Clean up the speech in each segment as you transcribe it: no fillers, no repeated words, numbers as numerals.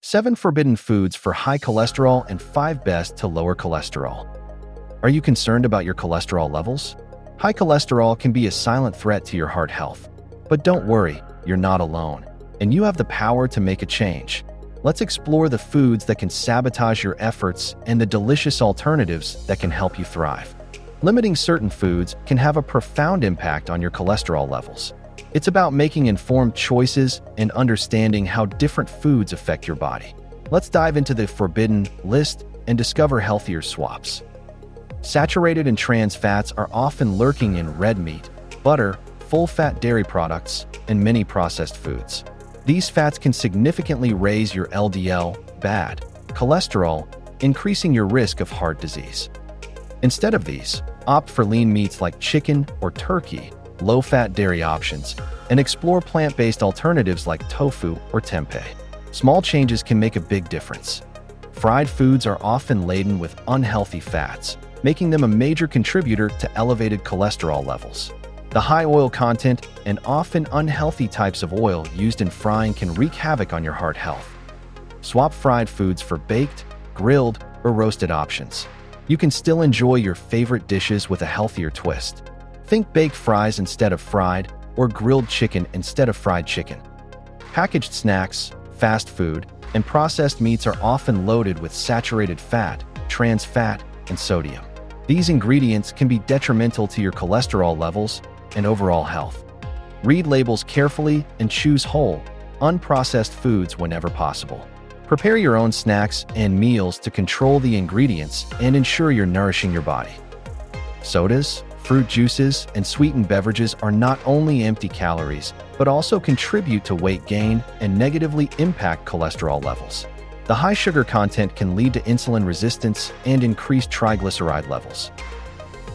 7 forbidden foods for high cholesterol and 5 best to lower cholesterol. Are you concerned about your cholesterol levels? High cholesterol can be a silent threat to your heart health. But don't worry, you're not alone, and you have the power to make a change. Let's explore the foods that can sabotage your efforts and the delicious alternatives that can help you thrive. Limiting certain foods can have a profound impact on your cholesterol levels. It's about making informed choices and understanding how different foods affect your body. Let's dive into the forbidden list and discover healthier swaps. Saturated and trans fats are often lurking in red meat, butter, full-fat dairy products, and many processed foods. These fats can significantly raise your LDL, bad cholesterol, increasing your risk of heart disease. Instead of these, opt for lean meats like chicken or turkey, low-fat dairy options, and explore plant-based alternatives like tofu or tempeh. Small changes can make a big difference. Fried foods are often laden with unhealthy fats, making them a major contributor to elevated cholesterol levels. The high oil content and often unhealthy types of oil used in frying can wreak havoc on your heart health. Swap fried foods for baked, grilled, or roasted options. You can still enjoy your favorite dishes with a healthier twist. Think baked fries instead of fried, or grilled chicken instead of fried chicken. Packaged snacks, fast food, and processed meats are often loaded with saturated fat, trans fat, and sodium. These ingredients can be detrimental to your cholesterol levels and overall health. Read labels carefully and choose whole, unprocessed foods whenever possible. Prepare your own snacks and meals to control the ingredients and ensure you're nourishing your body. Sodas, fruit juices, and sweetened beverages are not only empty calories, but also contribute to weight gain and negatively impact cholesterol levels. The high sugar content can lead to insulin resistance and increased triglyceride levels.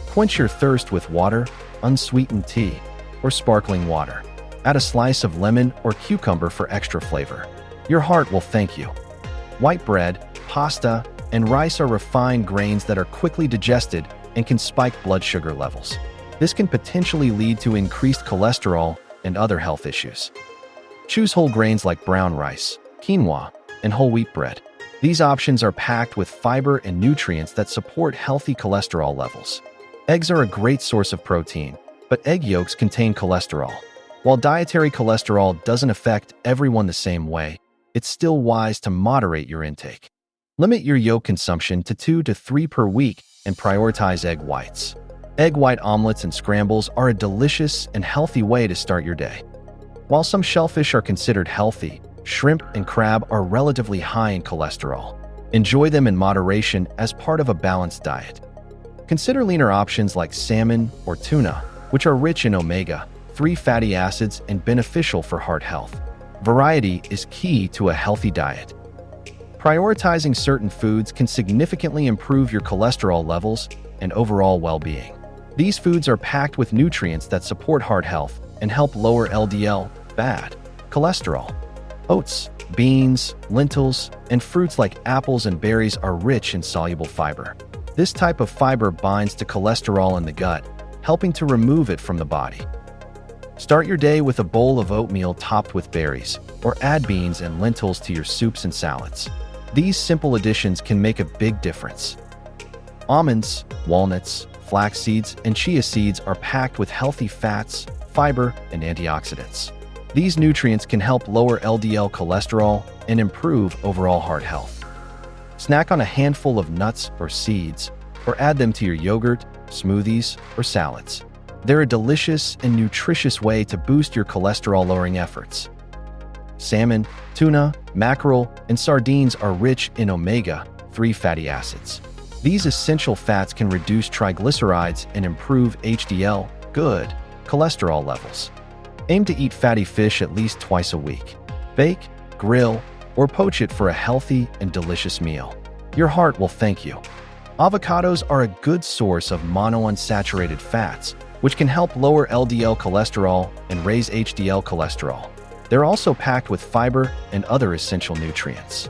Quench your thirst with water, unsweetened tea, or sparkling water. Add a slice of lemon or cucumber for extra flavor. Your heart will thank you. White bread, pasta, and rice are refined grains that are quickly digested and can spike blood sugar levels. This can potentially lead to increased cholesterol and other health issues. Choose whole grains like brown rice, quinoa, and whole wheat bread. These options are packed with fiber and nutrients that support healthy cholesterol levels. Eggs are a great source of protein, but egg yolks contain cholesterol. While dietary cholesterol doesn't affect everyone the same way, it's still wise to moderate your intake. Limit your yolk consumption to 2 to 3 per week and prioritize egg whites. Egg white omelets and scrambles are a delicious and healthy way to start your day. While some shellfish are considered healthy, shrimp and crab are relatively high in cholesterol. Enjoy them in moderation as part of a balanced diet. Consider leaner options like salmon or tuna, which are rich in omega-3 fatty acids and beneficial for heart health. Variety is key to a healthy diet. Prioritizing certain foods can significantly improve your cholesterol levels and overall well-being. These foods are packed with nutrients that support heart health and help lower LDL, bad cholesterol. Oats, beans, lentils, and fruits like apples and berries are rich in soluble fiber. This type of fiber binds to cholesterol in the gut, helping to remove it from the body. Start your day with a bowl of oatmeal topped with berries, or add beans and lentils to your soups and salads. These simple additions can make a big difference. Almonds, walnuts, flax seeds, and chia seeds are packed with healthy fats, fiber, and antioxidants. These nutrients can help lower LDL cholesterol and improve overall heart health. Snack on a handful of nuts or seeds, or add them to your yogurt, smoothies, or salads. They're a delicious and nutritious way to boost your cholesterol-lowering efforts. Salmon, tuna, mackerel, and sardines are rich in omega-3 fatty acids. These essential fats can reduce triglycerides and improve HDL, good cholesterol levels. Aim to eat fatty fish at least twice a week. Bake, grill, or poach it for a healthy and delicious meal. Your heart will thank you. Avocados are a good source of monounsaturated fats, which can help lower LDL cholesterol and raise HDL cholesterol. They're also packed with fiber and other essential nutrients.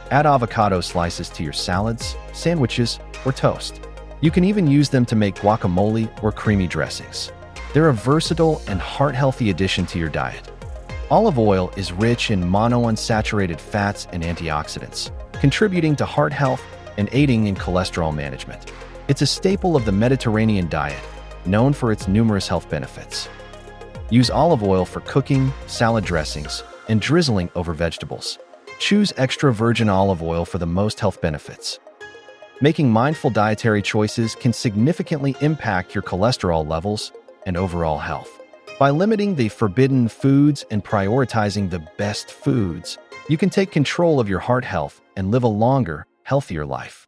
Add avocado slices to your salads, sandwiches, or toast. You can even use them to make guacamole or creamy dressings. They're a versatile and heart-healthy addition to your diet. Olive oil is rich in monounsaturated fats and antioxidants, contributing to heart health and aiding in cholesterol management. It's a staple of the Mediterranean diet, known for its numerous health benefits. Use olive oil for cooking, salad dressings, and drizzling over vegetables. Choose extra virgin olive oil for the most health benefits. Making mindful dietary choices can significantly impact your cholesterol levels and overall health. By limiting the forbidden foods and prioritizing the best foods, you can take control of your heart health and live a longer, healthier life.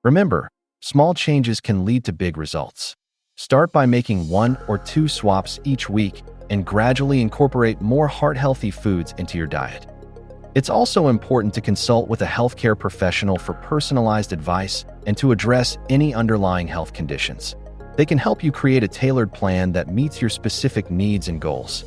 Remember, small changes can lead to big results. Start by making 1 or 2 swaps each week and gradually incorporate more heart-healthy foods into your diet. It's also important to consult with a healthcare professional for personalized advice and to address any underlying health conditions. They can help you create a tailored plan that meets your specific needs and goals.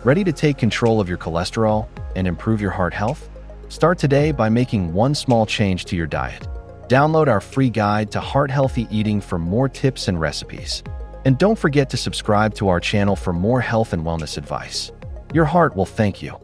Ready to take control of your cholesterol and improve your heart health? Start today by making one small change to your diet. Download our free guide to heart-healthy eating for more tips and recipes. And don't forget to subscribe to our channel for more health and wellness advice. Your heart will thank you.